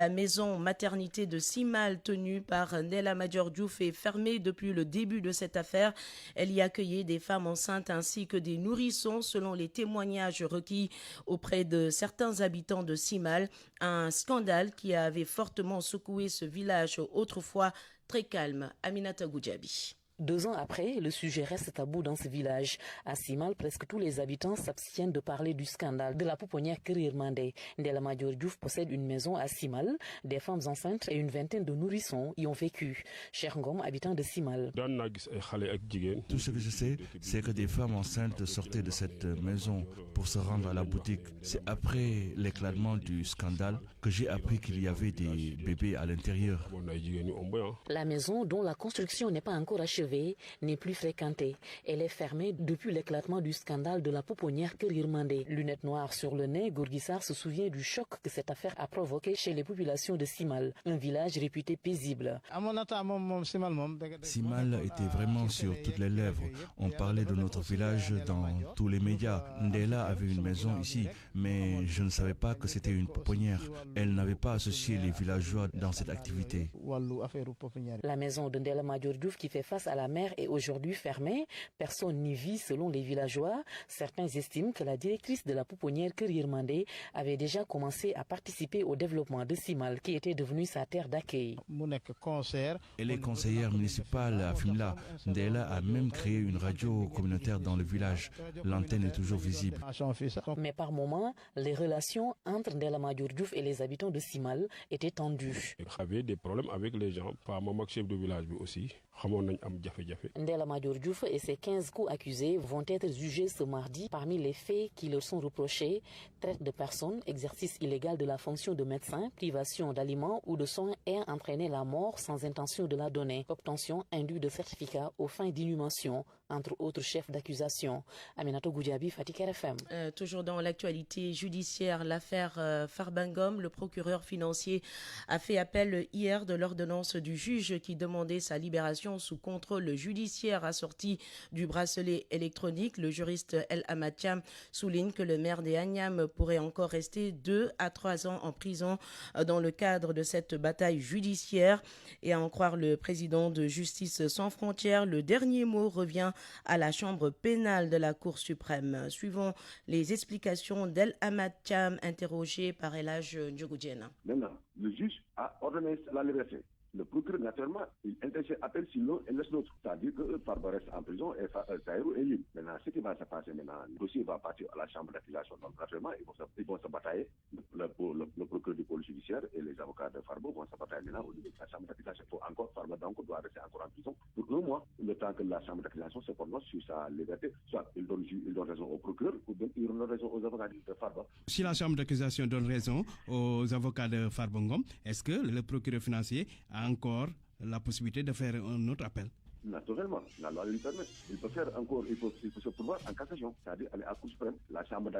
La maison maternité de Simal tenue par Ndella Madior Diouf est fermée depuis le début de cette affaire. Elle y accueillait des femmes enceintes ainsi que des nourrissons selon les témoignages requis auprès de certains habitants de Simal. Un scandale qui avait fortement secoué ce village autrefois très calme. Aminata Goudjabi. 2 ans après, le sujet reste tabou dans ce village. À Simal, presque tous les habitants s'abstiennent de parler du scandale de la pouponnière Kirirmandé. Ndella Madior Diouf possède une maison à Simal. Des femmes enceintes et une vingtaine de nourrissons y ont vécu. Cheikh Ngom, habitant de Simal. Tout ce que je sais, c'est que des femmes enceintes sortaient de cette maison pour se rendre à la boutique. C'est après l'éclatement du scandale que j'ai appris qu'il y avait des bébés à l'intérieur. La maison, dont la construction n'est pas encore achevée, n'est plus fréquentée. Elle est fermée depuis l'éclatement du scandale de la pouponnière Kirirmandé. Lunettes noires sur le nez, Gourgissar se souvient du choc que cette affaire a provoqué chez les populations de Simal, un village réputé paisible. Simal était vraiment sur toutes les lèvres. On parlait de notre village dans tous les médias. Ndella avait une maison ici, mais je ne savais pas que c'était une pouponnière. Elle n'avait pas associé les villageois dans cette activité. La maison de Ndella Madior Diouf qui fait face à la mer est aujourd'hui fermée. Personne n'y vit selon les villageois. Certains estiment que la directrice de la pouponnière Kirirmandé avait déjà commencé à participer au développement de Simal, qui était devenue sa terre d'accueil. Elle est conseillère municipale à Fimela. Ndella a même créé une radio communautaire dans le village. L'antenne est toujours visible. Mais par moments, les relations entre Ndella Madior Diouf et les habitants de Simal étaient tendues. J'avais des problèmes avec les gens, pas moi chef de village aussi. Ndella Madior Diouf et ses 15 co-accusés vont être jugés ce mardi. Parmi les faits qui leur sont reprochés, traite de personnes, exercice illégal de la fonction de médecin, privation d'aliments ou de soins ayant entraîné la mort sans intention de la donner, obtention indue de certificats aux fins d'inhumation, entre autres chefs d'accusation. Aminato Goudjabi, Fatick RFM. Toujours dans l'actualité judiciaire, l'affaire Farbangom, le procureur financier a fait appel hier de l'ordonnance du juge qui demandait sa libération sous contrôle judiciaire assorti du bracelet électronique. Le juriste El Amatiam souligne que le maire des Agnam pourrait encore rester 2 à 3 ans en prison dans le cadre de cette bataille judiciaire. Et à en croire le président de Justice sans frontières, le dernier mot revient à la chambre pénale de la Cour suprême. Suivons les explications d'El Amatiam interrogé par Elhadj Ndiogou-Diène. Maintenant, le juge a ordonné la liberté. Le procureur, naturellement, il intercède appel si l'un et laisse l'autre. C'est-à-dire que Farba reste en prison et Tahirou est libre. Maintenant, ce qui va se passer maintenant, le dossier va partir à la chambre d'accusation. Donc, naturellement, ils vont se batailler. Le procureur du pôle judiciaire et les avocats de Farba vont se batailler maintenant au niveau de la chambre d'accusation. Farba donc doit rester encore en prison pour 1 mois, le temps que la chambre d'accusation se prononce sur sa liberté. Soit il donne raison au procureur ou bien il donne raison aux avocats de Farba. Si la chambre d'accusation donne raison aux avocats de Farba Ngom, est-ce que le procureur financier a encore la possibilité de faire un autre appel? Naturellement, la loi lui permet. Il peut faire encore, il peut se pourvoir en cassation, c'est-à-dire aller à Cour suprême, la chambre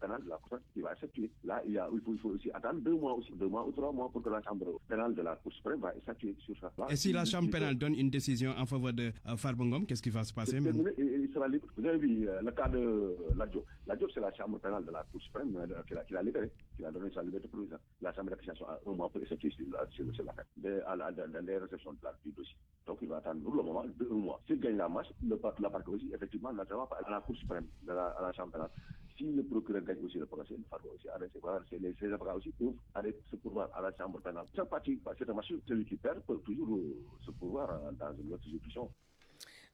pénale de la Cour suprême qui va statuer. Là, il faut aussi attendre 2 mois aussi, 2 mois ou 3 mois pour que la chambre pénale de la Cour suprême va statuer sur ça. Là, et si la chambre pénale donne une décision en faveur de Farba Ngom, qu'est-ce qui va se passer maintenant? Il sera libre. Vous avez vu le cas de Ladjo. Ladjo, c'est la chambre pénale de la Cour suprême qui l'a libéré, qui a donné sa liberté provisoire. La chambre d'accusation a 1 mois pour statuer sur l'affaire, dans les réceptions du dossier. Donc, il va attendre pour le moment 2 mois. S'il gagne la marche, la partie aussi, effectivement, naturellement, à la Cour suprême, à la chambre pénale. Si le procureur gagne aussi le procès, il faut aussi arrêter. Voilà, les avocats aussi peuvent arrêter ce pouvoir à la chambre pénale. C'est parti, c'est un marché, celui qui perd peut toujours se pouvoir dans une autre juridiction.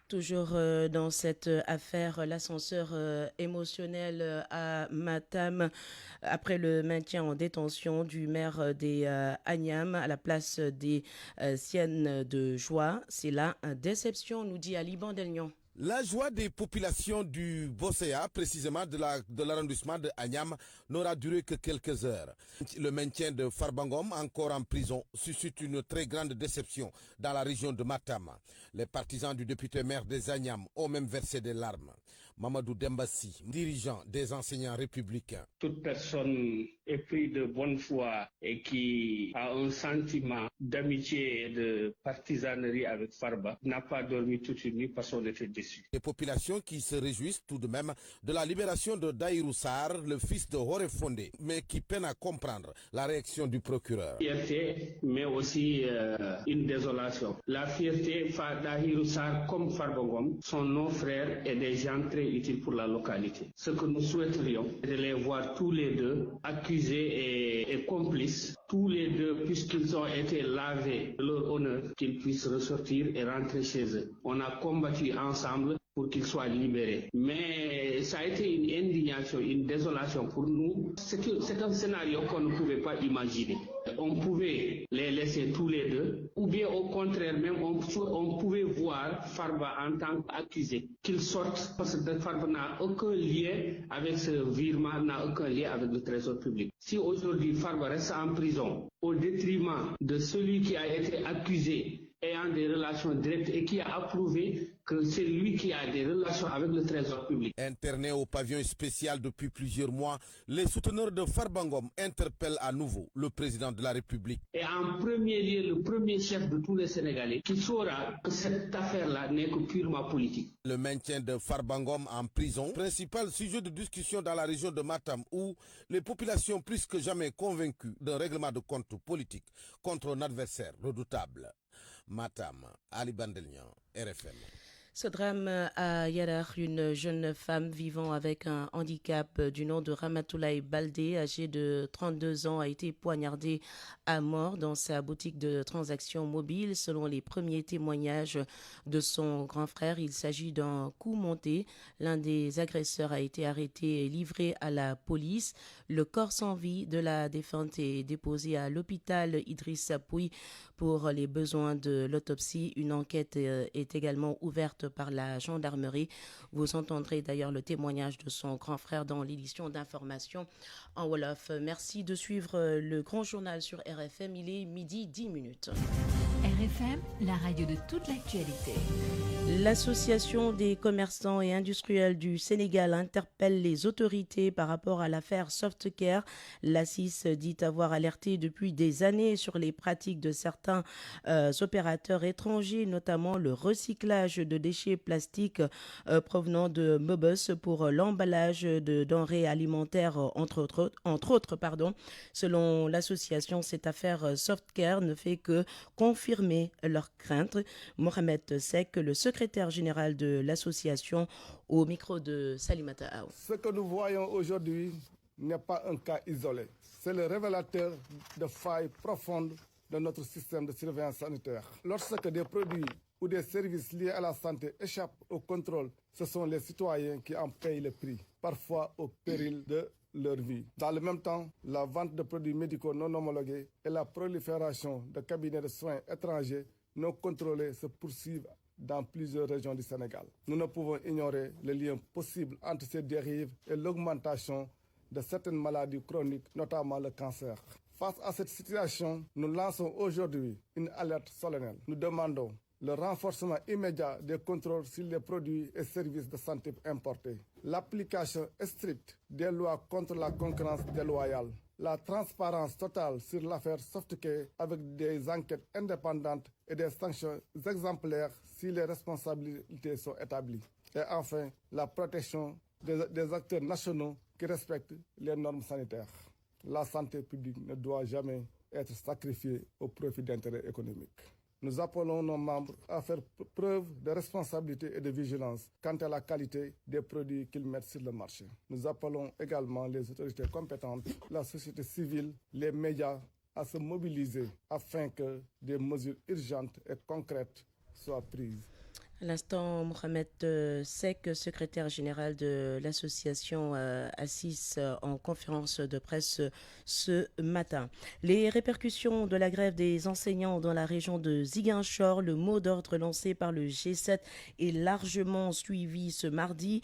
Toujours dans cette affaire, l'ascenseur émotionnel à Matam après le maintien en détention du maire des Agnam à la place des Siennes de Joie. C'est la déception, nous dit Ali Bandelnion. La joie des populations du Bosséa, précisément de l'arrondissement de Agnam, n'aura duré que quelques heures. Le maintien de Farba Ngom, encore en prison, suscite une très grande déception dans la région de Matam. Les partisans du député maire des Agnam ont même versé des larmes. Mamadou Dembassi, dirigeant des enseignants républicains. Toute personne éprise de bonne foi et qui a un sentiment d'amitié et de partisanerie avec Farba n'a pas dormi toute une nuit parce qu'on était déçus. Des populations qui se réjouissent tout de même de la libération de Daïrou Sarr, le fils de Horé Fondé, mais qui peinent à comprendre la réaction du procureur. Fierté, mais aussi une désolation. La fierté, Daïrou Sarr comme Farba Ngom sont nos frères et des gens très utiles pour la localité. Ce que nous souhaiterions, c'est de les voir tous les deux accusés et complices, tous les deux, puisqu'ils ont été lavés de leur honneur, qu'ils puissent ressortir et rentrer chez eux. On a combattu ensemble pour qu'ils soient libérés. Mais ça a été une indignation, une désolation pour nous. C'est un scénario qu'on ne pouvait pas imaginer. On pouvait les laisser tous les deux, ou bien au contraire même, on pouvait voir Farba en tant qu'accusé, qu'il sorte, parce que Farba n'a aucun lien avec ce virement, n'a aucun lien avec le trésor public. Si aujourd'hui Farba reste en prison, au détriment de celui qui a été accusé, ayant des relations directes et qui a approuvé que c'est lui qui a des relations avec le trésor public. Internés au pavillon spécial depuis plusieurs mois, les souteneurs de Farba Ngom interpellent à nouveau le président de la République. Et en premier lieu, le premier chef de tous les Sénégalais qui saura que cette affaire-là n'est que purement politique. Le maintien de Farba Ngom en prison, principal sujet de discussion dans la région de Matam, où les populations plus que jamais convaincues d'un règlement de compte politique contre un adversaire redoutable. Matam, Ali Bandelian, RFM. Ce drame à Yadar, une jeune femme vivant avec un handicap du nom de Ramatoulaye Baldé, âgée de 32 ans, a été poignardée à mort dans sa boutique de transactions mobiles. Selon les premiers témoignages de son grand frère, il s'agit d'un coup monté. L'un des agresseurs a été arrêté et livré à la police. Le corps sans vie de la défunte est déposé à l'hôpital Idrissa Pouye pour les besoins de l'autopsie. Une enquête est également ouverte par la gendarmerie. Vous entendrez d'ailleurs le témoignage de son grand frère dans l'édition d'information en Wolof. Merci de suivre le grand journal sur RFM. Il est 12h10. RFM, la radio de toute l'actualité. L'Association des commerçants et industriels du Sénégal interpelle les autorités par rapport à l'affaire Softcare. L'ASIS dit avoir alerté depuis des années sur les pratiques de certains opérateurs étrangers, notamment le recyclage de déchets plastiques provenant de Mobus pour l'emballage de denrées alimentaires, entre autres. Selon l'association, cette affaire Softcare ne fait que confirmer leurs craintes. Mohamed Sek, le secrétaire général de l'association, au micro de Salimata Aou. Ce que nous voyons aujourd'hui n'est pas un cas isolé. C'est le révélateur de failles profondes de notre système de surveillance sanitaire. Lorsque des produits ou des services liés à la santé échappent au contrôle, ce sont les citoyens qui en payent le prix, parfois au péril de leur vie. Dans le même temps, la vente de produits médicaux non homologués et la prolifération de cabinets de soins étrangers non contrôlés se poursuivent dans plusieurs régions du Sénégal. Nous ne pouvons ignorer le lien possible entre ces dérives et l'augmentation de certaines maladies chroniques, notamment le cancer. Face à cette situation, nous lançons aujourd'hui une alerte solennelle. Nous demandons le renforcement immédiat des contrôles sur les produits et services de santé importés, l'application stricte des lois contre la concurrence déloyale, la transparence totale sur l'affaire Softcare avec des enquêtes indépendantes et des sanctions exemplaires si les responsabilités sont établies. Et enfin, la protection des acteurs nationaux qui respectent les normes sanitaires. La santé publique ne doit jamais être sacrifiée au profit d'intérêts économiques. Nous appelons nos membres à faire preuve de responsabilité et de vigilance quant à la qualité des produits qu'ils mettent sur le marché. Nous appelons également les autorités compétentes, la société civile, les médias à se mobiliser afin que des mesures urgentes et concrètes soient prises. À l'instant, Mohamed Sek, secrétaire général de l'association ASIS, en conférence de presse ce matin. Les répercussions de la grève des enseignants dans la région de Ziguinchor, le mot d'ordre lancé par le G7 est largement suivi ce mardi.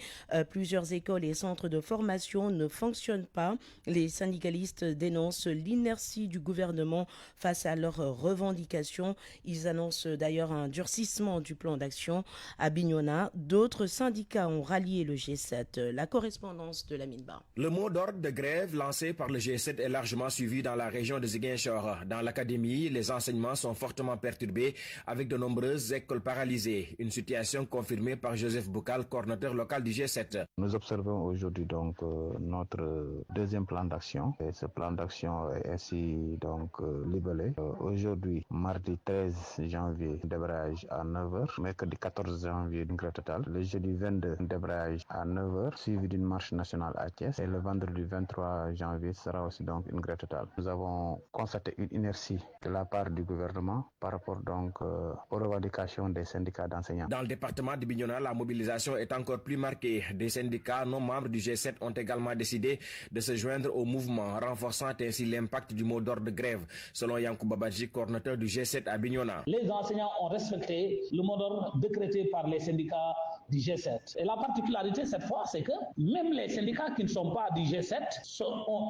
Plusieurs écoles et centres de formation ne fonctionnent pas. Les syndicalistes dénoncent l'inertie du gouvernement face à leurs revendications. Ils annoncent d'ailleurs un durcissement du plan d'action. à Bignona. D'autres syndicats ont rallié le G7. La correspondance de la Minba. Le mot d'ordre de grève lancé par le G7 est largement suivi dans la région de Ziguinchor. Dans l'académie, les enseignements sont fortement perturbés avec de nombreuses écoles paralysées. Une situation confirmée par Joseph Boukal, coordinateur local du G7. Nous observons aujourd'hui donc notre deuxième plan d'action. Et ce plan d'action est ainsi donc libellé. Aujourd'hui, mardi 13 janvier, débrayage à 9h. Mercredi 14 janvier, une grève totale. Le jeudi 22, débrayage à 9h, suivi d'une marche nationale à Thiès. Et le vendredi 23 janvier sera aussi donc une grève totale. Nous avons constaté une inertie de la part du gouvernement par rapport donc aux revendications des syndicats d'enseignants. Dans le département de Bignona, la mobilisation est encore plus marquée. Des syndicats non membres du G7 ont également décidé de se joindre au mouvement, renforçant ainsi l'impact du mot d'ordre de grève, selon Yankou Babadji, coordinateur du G7 à Bignona. Les enseignants ont respecté le mot d'ordre décrété par les syndicats du G7. Et la particularité cette fois, c'est que même les syndicats qui ne sont pas du G7 ont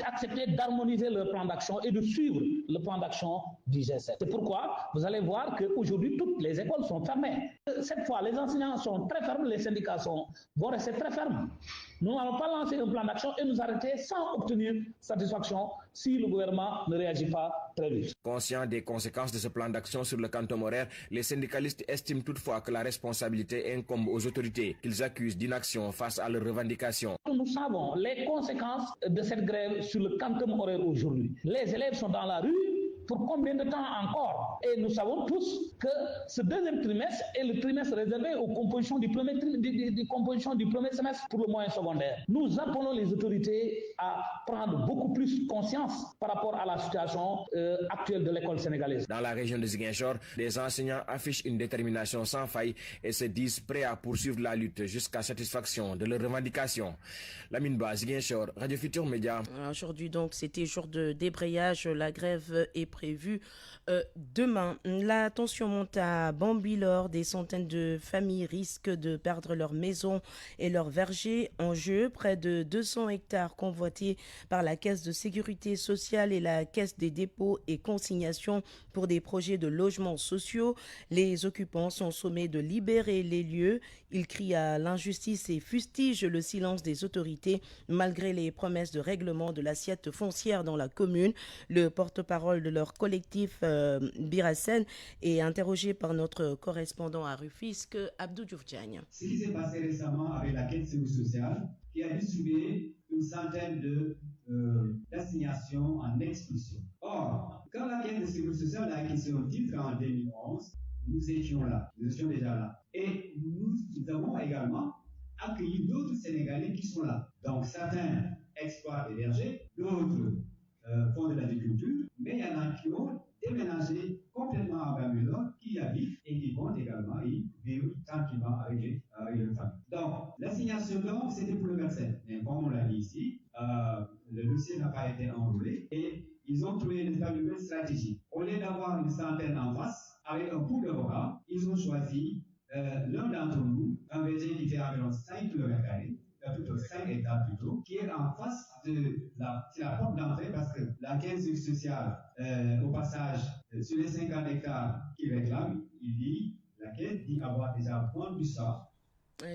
accepté d'harmoniser leur plan d'action et de suivre le plan d'action du G7. C'est pourquoi vous allez voir qu'aujourd'hui, toutes les écoles sont fermées. Cette fois, les enseignants sont très fermes, les syndicats vont rester très fermes. Nous n'allons pas lancer un plan d'action et nous arrêter sans obtenir satisfaction si le gouvernement ne réagit pas très vite. Conscients des conséquences de ce plan d'action sur le quantum horaire, les syndicalistes estiment toutefois que la responsabilité incombe aux autorités, qu'ils accusent d'inaction face à leurs revendications. Nous savons les conséquences de cette grève sur le quantum horaire aujourd'hui. Les élèves sont dans la rue. Pour combien de temps encore? Et nous savons tous que ce deuxième trimestre est le trimestre réservé aux compositions du premier semestre pour le moyen secondaire. Nous appelons les autorités à prendre beaucoup plus conscience par rapport à la situation actuelle de l'école sénégalaise. Dans la région de Ziguinchor, les enseignants affichent une détermination sans faille et se disent prêts à poursuivre la lutte jusqu'à satisfaction de leurs revendications. Lamine Ba, Ziguinchor, Radio Futur Média. Aujourd'hui donc, c'était jour de débrayage. La grève est prévue demain. La tension monte à Bambilor. Des centaines de familles risquent de perdre leur maison et leur verger. En jeu, près de 200 hectares convoités par la Caisse de sécurité sociale et la Caisse des dépôts et consignations pour des projets de logements sociaux. Les occupants sont sommés de libérer les lieux. Ils crient à l'injustice et fustigent le silence des autorités malgré les promesses de règlement de l'assiette foncière dans la commune. Le porte-parole de leur collectif, Birassen, est interrogé par notre correspondant à Rufisque, Abdou Diouf Diagne. Ce qui s'est passé récemment avec la Caisse de sécurité sociale, qui a distribué une centaine d'assignations en expulsion. Or, quand la Caisse de sécurité sociale a acquis son titre en 2011, nous étions là, nous étions déjà là. Et nous avons également accueilli d'autres Sénégalais qui sont là. Donc certains exploitent des vergers, d'autres font de l'agriculture, mais il y en a qui ont déménagé complètement à Bambilor, qui y habitent et qui vont également y vivre tranquillement avec leur famille. Donc, l'assignation d'or, c'était pour le 27. Mais comme on l'a dit ici, le dossier n'a pas été enroulé et ils ont trouvé une nouvelle stratégie. Au lieu d'avoir une centaine en face, avec un pool d'avocats, ils ont choisi l'un d'entre nous, un verger qui fait environ 5 km², plutôt 5 hectares plutôt, qui est en face de la porte d'entrée parce que la caisse sociale, au passage, sur les 50 hectares qu'il réclame, la caisse dit avoir déjà vendu ça.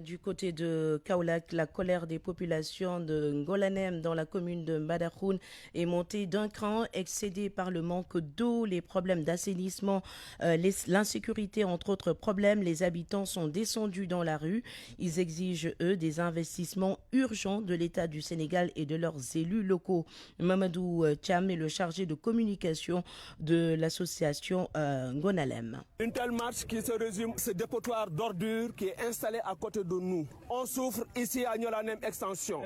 Du côté de Kaolack, la colère des populations de Ngolanem dans la commune de Mbadakhoune est montée d'un cran, excédée par le manque d'eau, les problèmes d'assainissement, l'insécurité entre autres problèmes. Les habitants sont descendus dans la rue. Ils exigent, eux, des investissements urgents de l'État du Sénégal et de leurs élus locaux. Mamadou Thiam est le chargé de communication de l'association Ngonalem. Une telle marche qui se résume, ce dépotoir d'ordures qui est installé à côté de nous. On souffre ici à Ngolanem Extension.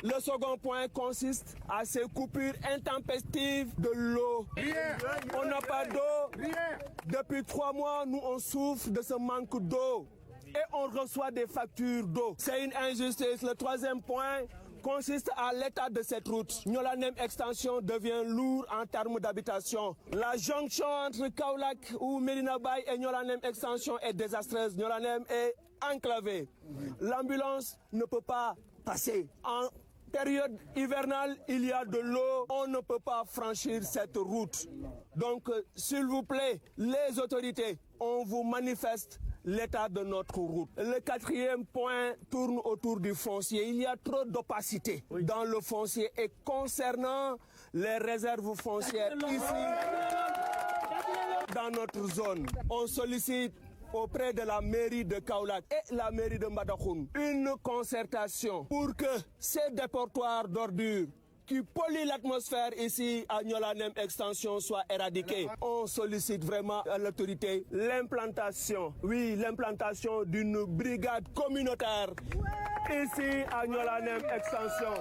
Le second point consiste à ces coupures intempestives de l'eau. On n'a pas d'eau. Depuis 3 mois, nous on souffre de ce manque d'eau. Et on reçoit des factures d'eau. C'est une injustice. Le troisième point consiste à l'état de cette route. Ngolanem Extension devient lourd en termes d'habitation. La jonction entre Kaolack ou Medina Bay et Ngolanem Extension est désastreuse. Ngolanem est enclavé. L'ambulance ne peut pas passer. En période hivernale, il y a de l'eau, on ne peut pas franchir cette route. Donc, s'il vous plaît, les autorités, on vous manifeste l'état de notre route. Le 4e point tourne autour du foncier. Il y a trop d'opacité dans le foncier et concernant les réserves foncières ici, dans notre zone, on sollicite auprès de la mairie de Kaolack et la mairie de Mbadakhoune une concertation pour que ces déportoirs d'ordures qui polluent l'atmosphère ici à Niolanem Extension soit éradiqués. On sollicite vraiment à l'autorité l'implantation d'une brigade communautaire ici à Niolanem Extension.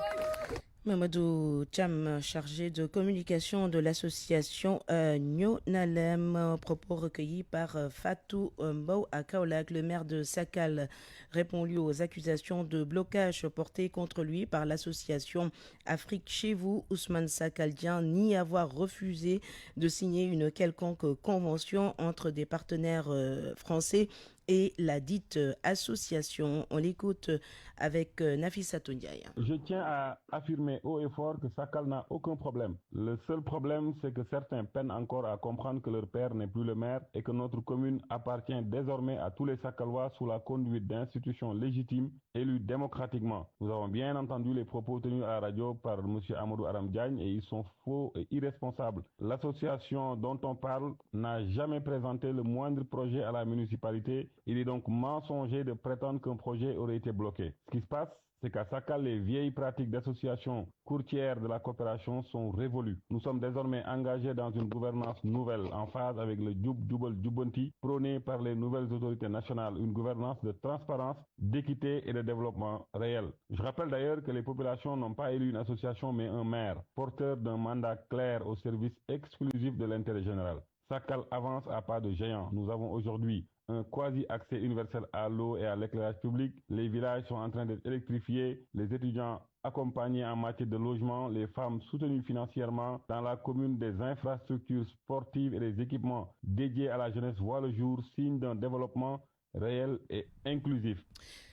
Mamadou Cham, chargé de communication de l'association Niolanem, propos recueillis par Fatou Mbou à Kaolack. Le maire de Sakal répond lui aux accusations de blocage portées contre lui par l'association Afrique chez vous. Ousmane Sakaldien nie avoir refusé de signer une quelconque convention entre des partenaires français et la dite association. On l'écoute avec Nafissa Touniaï. Je tiens à affirmer haut et fort que Sakal n'a aucun problème. Le seul problème, c'est que certains peinent encore à comprendre que leur père n'est plus le maire et que notre commune appartient désormais à tous les Sakalois sous la conduite d'institutions légitimes élues démocratiquement. Nous avons bien entendu les propos tenus à la radio par M. Amadou Aram Diagne et ils sont faux et irresponsables. L'association dont on parle n'a jamais présenté le moindre projet à la municipalité. Il est donc mensonger de prétendre qu'un projet aurait été bloqué. Ce qui se passe, c'est qu'à Sakal, les vieilles pratiques d'association courtière de la coopération sont révolues. Nous sommes désormais engagés dans une gouvernance nouvelle en phase avec le Djoubal Djoubanti prôné par les nouvelles autorités nationales, une gouvernance de transparence, d'équité et de développement réel. Je rappelle d'ailleurs que les populations n'ont pas élu une association mais un maire, porteur d'un mandat clair au service exclusif de l'intérêt général. Sakal avance à pas de géant. Nous avons aujourd'hui un quasi-accès universel à l'eau et à l'éclairage public. Les villages sont en train d'être électrifiés, les étudiants accompagnés en matière de logement, les femmes soutenues financièrement. Dans la commune, des infrastructures sportives et des équipements dédiés à la jeunesse voient le jour, signe d'un développement réel et inclusif.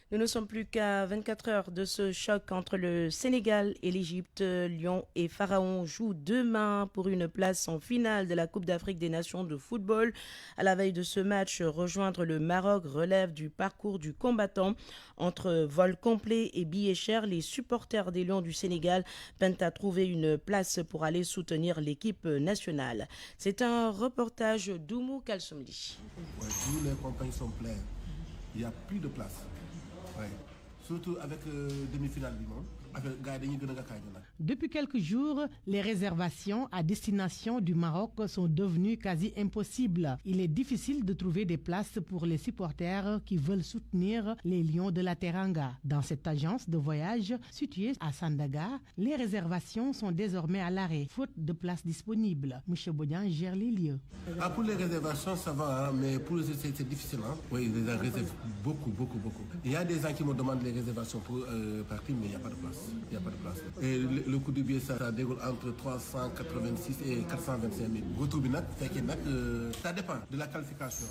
Nous ne sommes plus qu'à 24 heures de ce choc entre le Sénégal et l'Égypte. Lyon et Pharaon jouent demain pour une place en finale de la Coupe d'Afrique des Nations de football. À la veille de ce match, rejoindre le Maroc relève du parcours du combattant. Entre vol complet et billets chers, les supporters des Lions du Sénégal peinent à trouver une place pour aller soutenir l'équipe nationale. C'est un reportage d'Oumou Kalsoumli. Ouais, tous les compagnies sont pleines. Il n'y a plus de place. Ouais. Surtout avec demi-finale du monde. Depuis quelques jours, les réservations à destination du Maroc sont devenues quasi impossibles. Il est difficile de trouver des places pour les supporters qui veulent soutenir les Lions de la Teranga. Dans cette agence de voyage située à Sandaga, les réservations sont désormais à l'arrêt, faute de places disponibles. M. Bodian gère les lieux. Pour les réservations, ça va, mais pour c'est difficile. Oui, ils réservent beaucoup. Il y a des gens qui me demandent les réservations pour partir, mais il n'y a pas de place. Il n'y a pas de place. Et le coût du billet, ça déroule entre 386 et 425 000. Retour ça dépend de la qualification.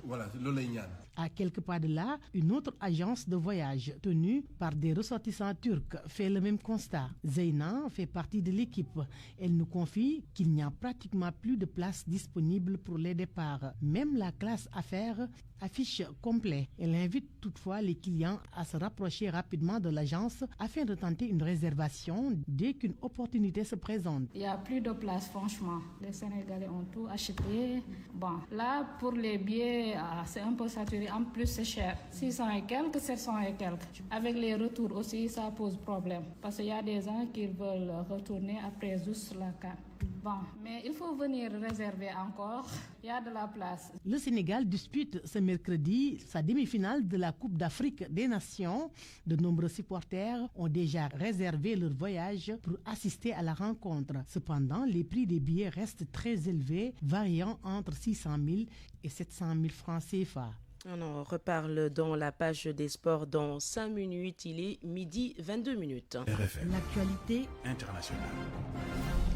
Voilà, l'Oleignan. À quelques pas de là, une autre agence de voyage tenue par des ressortissants turcs fait le même constat. Zeyna fait partie de l'équipe. Elle nous confie qu'il n'y a pratiquement plus de places disponibles pour les départs. Même la classe affaires affiche complet. Elle invite toutefois les clients à se rapprocher rapidement de l'agence afin de tenter une réservation dès qu'une opportunité se présente. Il n'y a plus de place, franchement. Les Sénégalais ont tout acheté. Bon, là, pour les billets, c'est un peu saturé. En plus, c'est cher. 600 et quelques, 700 et quelques. Avec les retours aussi, ça pose problème. Parce qu'il y a des gens qui veulent retourner après juste la carte. Bon, mais il faut venir réserver encore. Il y a de la place. Le Sénégal dispute ce mercredi sa demi-finale de la Coupe d'Afrique des Nations. De nombreux supporters ont déjà réservé leur voyage pour assister à la rencontre. Cependant, les prix des billets restent très élevés, variant entre 600 000 et 700 000 francs CFA. On en reparle dans la page des sports dans 5 minutes. Il est midi 22 minutes. RFM. L'actualité internationale.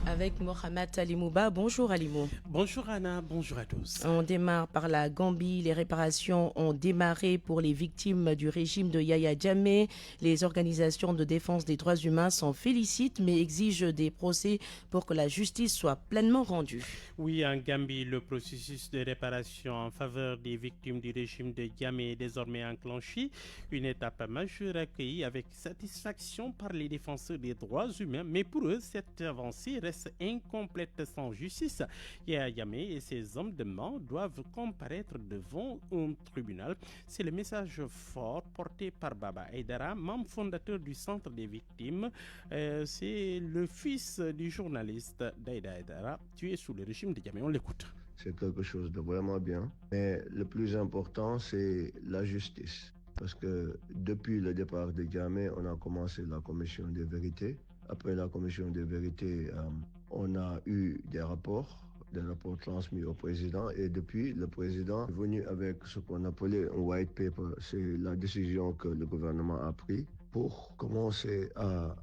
Avec Mohamed Alimouba. Bonjour Alimou. Bonjour Anna, bonjour à tous. On démarre par la Gambie. Les réparations ont démarré pour les victimes du régime de Yahya Jammeh. Les organisations de défense des droits humains s'en félicitent mais exigent des procès pour que la justice soit pleinement rendue. Oui, en Gambie, le processus de réparation en faveur des victimes du régime de Jammeh est désormais enclenché. Une étape majeure accueillie avec satisfaction par les défenseurs des droits humains. Mais pour eux, cette avancée reste incomplète sans justice. Yahya Jammeh et ses hommes de main doivent comparaître devant un tribunal. C'est le message fort porté par Baba Aïdara, membre fondateur du Centre des victimes. C'est le fils du journaliste Daïda Aïdara, tué sous le régime de Jammeh. On l'écoute. C'est quelque chose de vraiment bien. Mais le plus important, c'est la justice. Parce que depuis le départ de Jammeh, on a commencé la commission des vérités. Après la commission des vérités, on a eu des rapports transmis au président. Et depuis, le président est venu avec ce qu'on appelait un white paper. C'est la décision que le gouvernement a prise pour commencer à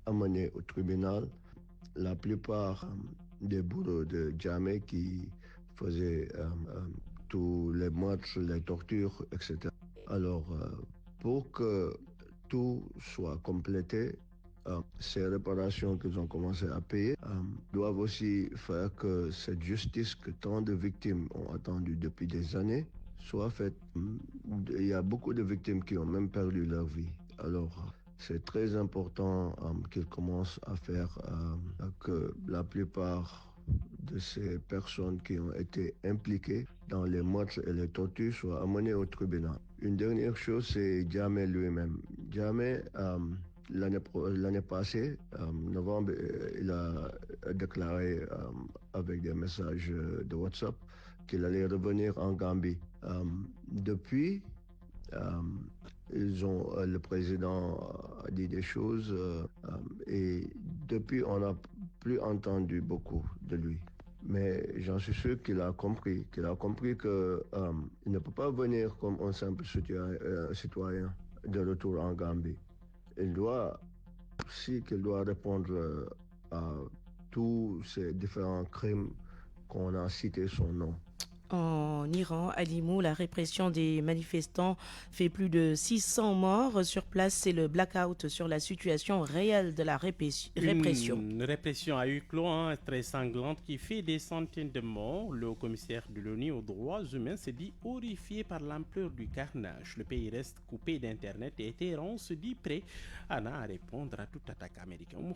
amener au tribunal la plupart des bourreaux de Jammeh qui faisaient tous les meurtres, les tortures, etc. Alors, pour que tout soit complété, ces réparations qu'ils ont commencé à payer doivent aussi faire que cette justice que tant de victimes ont attendue depuis des années soit faite. Il y a beaucoup de victimes qui ont même perdu leur vie. Alors, c'est très important qu'ils commencent à faire que la plupart de ces personnes qui ont été impliquées dans les meurtres et les tortures soient amenées au tribunal. Une dernière chose, c'est Jammeh lui-même. Jammeh, l'année passée, novembre, il a déclaré avec des messages de WhatsApp qu'il allait revenir en Gambie. Depuis, le président a dit des choses et depuis, on n'a plus entendu beaucoup de lui. Mais j'en suis sûr qu'il a compris qu'il ne peut pas venir comme un simple citoyen de retour en Gambie. Il doit répondre à tous ces différents crimes qu'on a cités son nom. En Iran, à Alimou, la répression des manifestants fait plus de 600 morts. Sur place, c'est le blackout sur la situation réelle de la répression. Une répression à huis clos très sanglante qui fait des centaines de morts. Le haut-commissaire de l'ONU aux droits humains s'est dit horrifié par l'ampleur du carnage. Le pays reste coupé d'Internet et Téhéran se dit prêt à répondre à toute attaque américaine.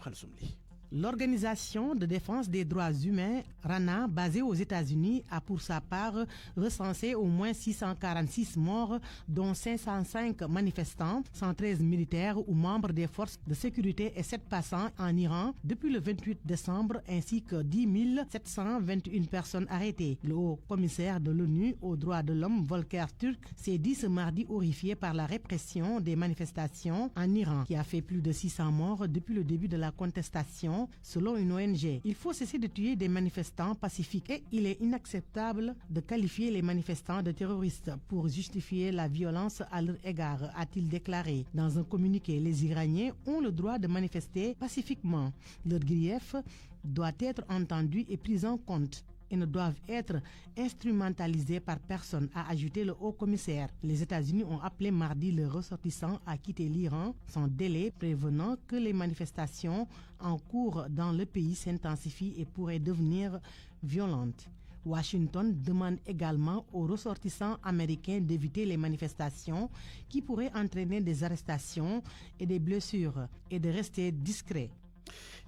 L'Organisation de défense des droits humains, RANA, basée aux États-Unis, a pour sa part recensé au moins 646 morts, dont 505 manifestants, 113 militaires ou membres des forces de sécurité et 7 passants en Iran depuis le 28 décembre, ainsi que 10 721 personnes arrêtées. Le haut-commissaire de l'ONU aux droits de l'homme, Volker Turk, s'est dit ce mardi horrifié par la répression des manifestations en Iran, qui a fait plus de 600 morts depuis le début de la contestation. Selon une ONG, il faut cesser de tuer des manifestants pacifiques et il est inacceptable de qualifier les manifestants de terroristes pour justifier la violence à leur égard, a-t-il déclaré. Dans un communiqué, les Iraniens ont le droit de manifester pacifiquement. Leur grief doit être entendu et pris en compte et ne doivent être instrumentalisés par personne, a ajouté le haut-commissaire. Les États-Unis ont appelé mardi les ressortissants à quitter l'Iran sans délai, prévenant que les manifestations en cours dans le pays s'intensifient et pourraient devenir violentes. Washington demande également aux ressortissants américains d'éviter les manifestations qui pourraient entraîner des arrestations et des blessures et de rester discrets.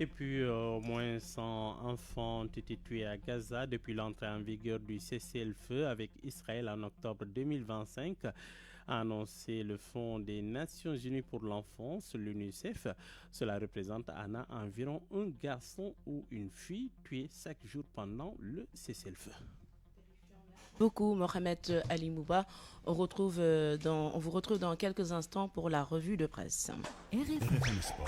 Et puis, au moins 100 enfants ont été tués à Gaza depuis l'entrée en vigueur du cessez-le-feu avec Israël en octobre 2025, a annoncé le Fonds des Nations Unies pour l'enfance, l'UNICEF. Cela représente environ un garçon ou une fille tués chaque jour pendant le cessez-le-feu. Beaucoup, Mohamed Alimouba. On vous retrouve dans quelques instants pour la revue de presse. RFM Sport.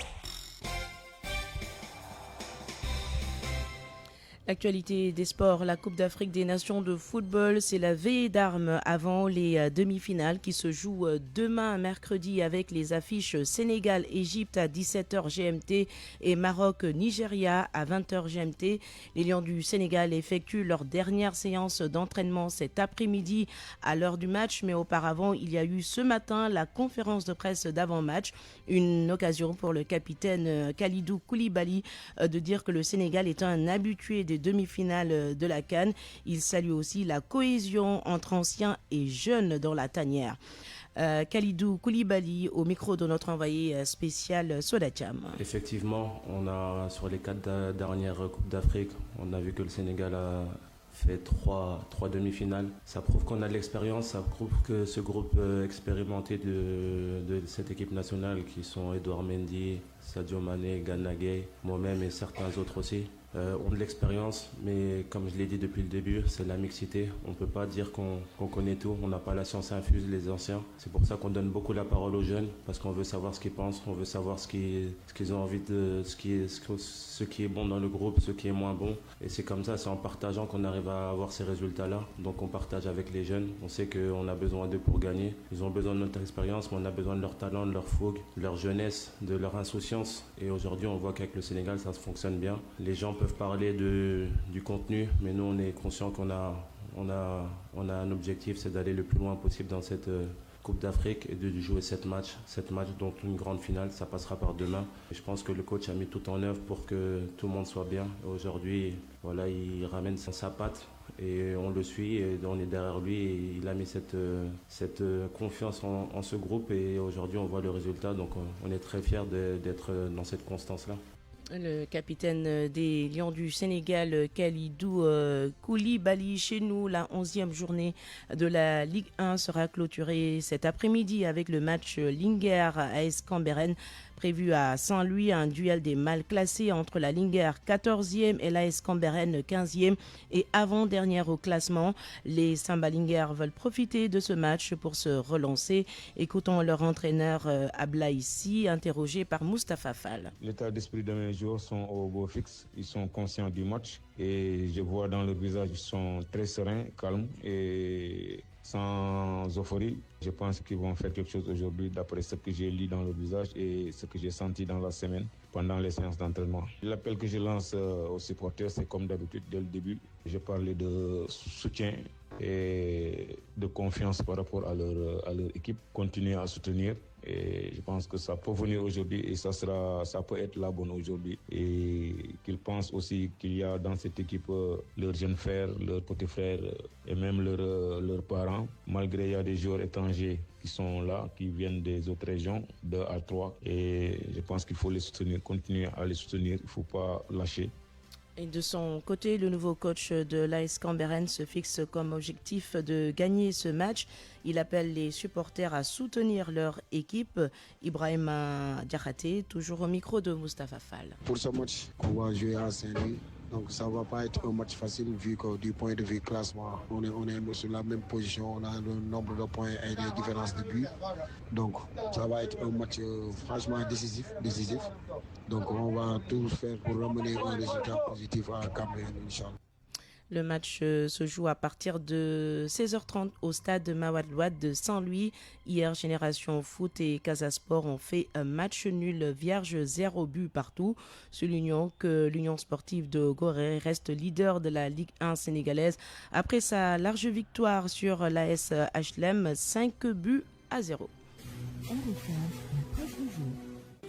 L'actualité des sports, la Coupe d'Afrique des Nations de football, c'est la veillée d'armes avant les demi-finales qui se jouent demain mercredi avec les affiches Sénégal-Égypte à 17h GMT et Maroc-Nigeria à 20h GMT. Les Lions du Sénégal effectuent leur dernière séance d'entraînement cet après-midi à l'heure du match, mais auparavant, il y a eu ce matin la conférence de presse d'avant-match, une occasion pour le capitaine Kalidou Koulibaly de dire que le Sénégal est un habitué des demi-finales de la CAN. Il salue aussi la cohésion entre anciens et jeunes dans la tanière. Kalidou Koulibaly au micro de notre envoyé spécial Sodacham. Effectivement, on a sur les 4 dernières Coupes d'Afrique, on a vu que le Sénégal a fait trois demi-finales. Ça prouve qu'on a de l'expérience, ça prouve que ce groupe expérimenté de cette équipe nationale qui sont Edouard Mendy, Sadio Mané, Gana Gueye, moi-même et certains autres aussi, ont de l'expérience, mais comme je l'ai dit depuis le début, c'est la mixité. On ne peut pas dire qu'on connaît tout, on n'a pas la science infuse, les anciens. C'est pour ça qu'on donne beaucoup la parole aux jeunes, parce qu'on veut savoir ce qu'ils pensent, on veut savoir ce qu'ils ont envie de, ce qui est bon dans le groupe, ce qui est moins bon. Et c'est comme ça, c'est en partageant qu'on arrive à avoir ces résultats-là. Donc on partage avec les jeunes, on sait qu'on a besoin d'eux pour gagner. Ils ont besoin de notre expérience, mais on a besoin de leur talent, de leur fougue, de leur jeunesse, de leur insouciance. Et aujourd'hui, on voit qu'avec le Sénégal, ça fonctionne bien. Les gens peuvent parler du contenu, mais nous on est conscient qu'on a un objectif, c'est d'aller le plus loin possible dans cette Coupe d'Afrique et de jouer 7 matchs, donc une grande finale, ça passera par demain. Et je pense que le coach a mis tout en œuvre pour que tout le monde soit bien. Aujourd'hui, voilà, il ramène sa patte et on le suit et on est derrière lui et il a mis cette confiance en ce groupe et aujourd'hui on voit le résultat, donc on est très fiers d'être dans cette constance-là. Le capitaine des Lions du Sénégal, Kalidou Koulibaly. Chez nous, la 11e journée de la Ligue 1 sera clôturée cet après-midi avec le match Linguère-AS Cambérène prévu à Saint-Louis, un duel des mal classés entre la Linguère 14e et l'AS Cambérène 15e et avant-dernière au classement. Les Samba-Linguère veulent profiter de ce match pour se relancer. Écoutons leur entraîneur Ablaïssi, interrogé par Moustapha Fall. L'état d'esprit de mes joueurs sont au beau fixe, ils sont conscients du match et je vois dans leur visage ils sont très sereins, calmes et sans euphorie. Je pense qu'ils vont faire quelque chose aujourd'hui d'après ce que j'ai lu dans le visage et ce que j'ai senti dans la semaine pendant les séances d'entraînement. L'appel que je lance aux supporters, c'est comme d'habitude dès le début. Je parlais de soutien et de confiance par rapport à leur équipe. Continuer à soutenir. Et je pense que ça peut venir aujourd'hui et ça peut être la bonne aujourd'hui. Et qu'ils pensent aussi qu'il y a dans cette équipe leurs jeunes frères, leurs petits frères et même leurs parents. Malgré il y a des joueurs étrangers qui sont là, qui viennent des autres régions, 2 à 3. Et je pense qu'il faut les soutenir, continuer à les soutenir, il ne faut pas lâcher. Et de son côté, le nouveau coach de l'AS Cambérène se fixe comme objectif de gagner ce match. Il appelle les supporters à soutenir leur équipe. Ibrahima Diakhaté, toujours au micro de Moustapha Fall. Pour ce match qu'on va jouer à Saint-Louis, donc ça ne va pas être un match facile vu que du point de vue classement, on est sur la même position, on a le nombre de points et les différences de buts. Donc ça va être un match franchement décisif. Donc on va tout faire pour ramener un résultat positif à Cameroun, Inch'Allah. Le match se joue à partir de 16h30 au stade Mawade Wade de Saint-Louis. Hier, Génération Foot et Casa Sport ont fait un match nul vierge, 0 but partout. Soulignons que l'Union sportive de Gorée reste leader de la Ligue 1 sénégalaise après sa large victoire sur l'AS HLM, 5 buts à 0.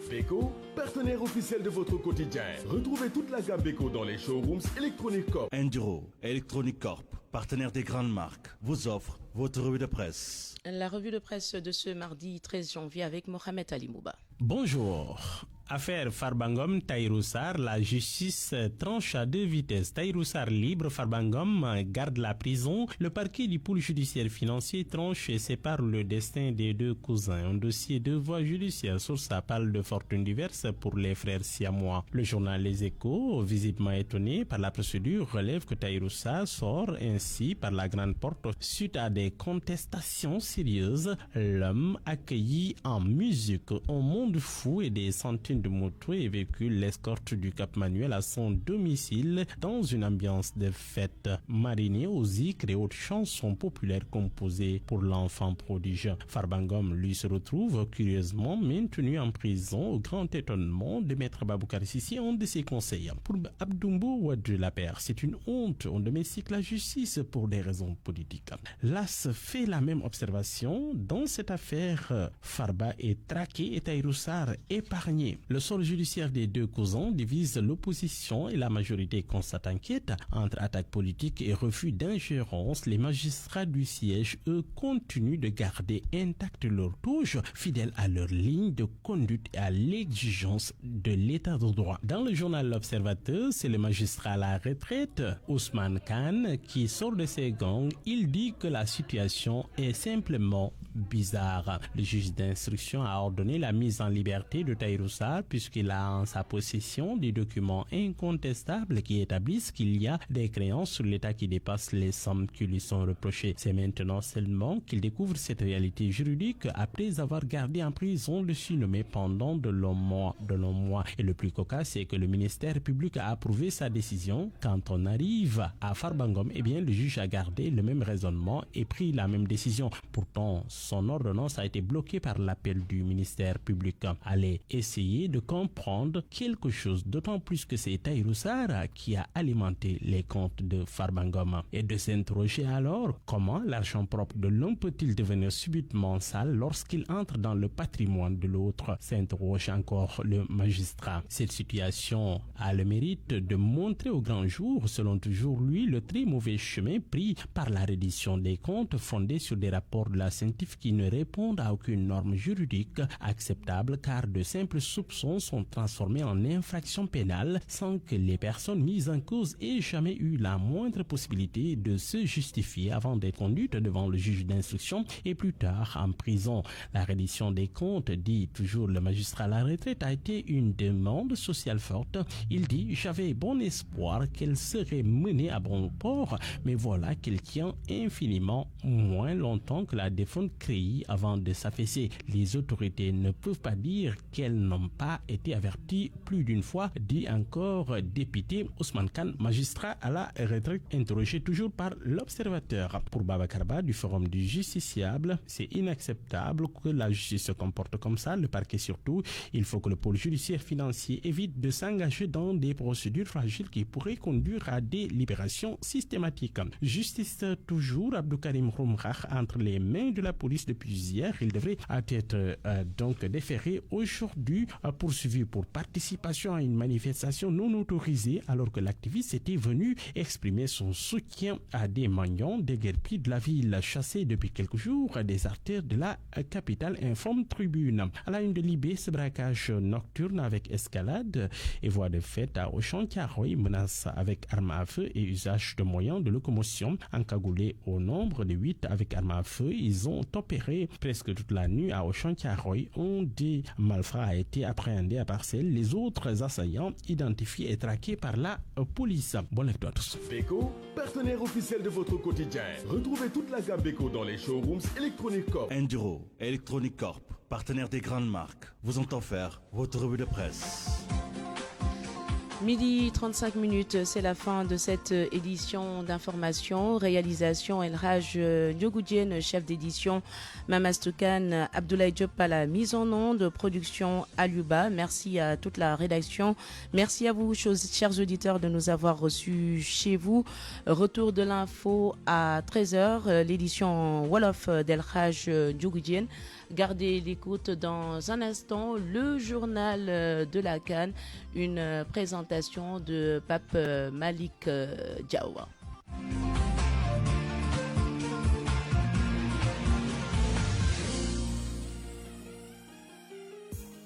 Beko, partenaire officiel de votre quotidien. Retrouvez toute la gamme Beko dans les showrooms Electronic Corp. Enduro, Electronic Corp, partenaire des grandes marques, vous offre votre revue de presse. La revue de presse de ce mardi 13 janvier avec Mohamed Ali Mouba. Bonjour. Affaire Farbangom Tahirou Sarr, la justice tranche à 2 vitesses. Tahirou Sarr libre, Farbangom garde la prison. Le parquet du pôle judiciaire financier tranche et sépare le destin des 2 cousins. Un dossier de voies judiciaires sur sa parle de fortune diverses pour les frères siamois. Le journal Les Échos, visiblement étonné par la procédure, relève que Tahirou Sarr sort ainsi par la grande porte suite à des contestations sérieuses. L'homme accueilli en musique, un monde fou et des centaines de motos et véhicules l'escorte du Cap Manuel à son domicile dans une ambiance de fête. Mariné aux zikr et autres chansons populaires composées pour l'enfant prodige. Farba Ngom, lui, se retrouve curieusement maintenu en prison au grand étonnement de Maître Baboucar Sissi, un de ses conseillers. Pour Abdoumbo Wade Lapère, c'est une honte. On domestique la justice pour des raisons politiques. L'AS fait la même observation. Dans cette affaire, Farba est traqué et Tahirou Sarr épargné. Le sort judiciaire des deux cousins divise l'opposition et la majorité constate inquiète. Entre attaques politiques et refus d'ingérence, les magistrats du siège, eux, continuent de garder intacte leur touche, fidèles à leur ligne de conduite et à l'exigence de l'état de droit. Dans le journal L'Observateur, c'est le magistrat à la retraite, Ousmane Khan, qui sort de ses gangs. Il dit que la situation est simplement bizarre. Le juge d'instruction a ordonné la mise en liberté de Tahirou Sarr puisqu'il a en sa possession des documents incontestables qui établissent qu'il y a des créances sur l'État qui dépassent les sommes qui lui sont reprochées. C'est maintenant seulement qu'il découvre cette réalité juridique après avoir gardé en prison le surnommé pendant de longs mois. Et le plus cocasse, c'est que le ministère public a approuvé sa décision. Quand on arrive à Farba Ngom, eh bien, le juge a gardé le même raisonnement et pris la même décision. Pourtant, son ordonnance a été bloquée par l'appel du ministère public. Allez essayer de comprendre quelque chose, d'autant plus que c'est Tahirou Sarr qui a alimenté les comptes de Farba Ngom. Et de s'interroger alors, comment l'argent propre de l'un peut-il devenir subitement sale lorsqu'il entre dans le patrimoine de l'autre, s'interroge encore le magistrat. Cette situation a le mérite de montrer au grand jour, selon toujours lui, le très mauvais chemin pris par la reddition des comptes fondés sur des rapports de la CENTIF qui ne répondent à aucune norme juridique acceptable, car de simples soupçons sont transformés en infractions pénales sans que les personnes mises en cause aient jamais eu la moindre possibilité de se justifier avant d'être conduites devant le juge d'instruction et plus tard en prison. La reddition des comptes, dit toujours le magistrat à la retraite, a été une demande sociale forte. Il dit: j'avais bon espoir qu'elle serait menée à bon port, mais voilà qu'elle tient infiniment moins longtemps que la défunte CREI avant de s'affaisser. Les autorités ne peuvent pas dire qu'elles n'ont pas été averties plus d'une fois, dit encore député Ousmane Khan, magistrat à la retraite, interrogé toujours par l'Observateur. Pour Babakarba du Forum du Justiciable, c'est inacceptable que la justice se comporte comme ça, le parquet surtout. Il faut que le pôle judiciaire financier évite de s'engager dans des procédures fragiles qui pourraient conduire à des libérations systématiques. Justice toujours, Abdou Karim Roumrach entre les mains de la police depuis hier. Il devrait être donc déféré aujourd'hui, poursuivi pour participation à une manifestation non autorisée, alors que l'activiste était venu exprimer son soutien à des mendiants déguerpis de la ville, chassés depuis quelques jours des artères de la capitale, informe Tribune. À la une de Libé, ce braquage nocturne avec escalade et voie de fait à Auchan-Thiaroye, menace avec armes à feu et usage de moyens de locomotion. Encagoulés au nombre de 8 avec armes à feu, ils ont opéré presque toute la nuit à Auchan-Thiaroye. Un des malfrats a été appréhendé à Parcelles. Les autres assaillants identifiés et traqués par la police. Bonne lecture à tous. Beko, partenaire officiel de votre quotidien. Retrouvez toute la gamme Beko dans les showrooms Electronic Corp. Enduro, Electronic Corp, partenaire des grandes marques, vous ont offert votre revue de presse. Midi 35 minutes, c'est la fin de cette édition d'information. Réalisation El Raj Diogoudien, chef d'édition Mamastoukan, Abdoulaye Diop à la mise en onde, production Aluba. Merci à toute la rédaction. Merci à vous, chers auditeurs, de nous avoir reçus chez vous. Retour de l'info à 13h, l'édition Wolof d'El Raj Diogoudien. Gardez l'écoute dans un instant, le journal de la CAN, une présentation de Pape Malik Diawa.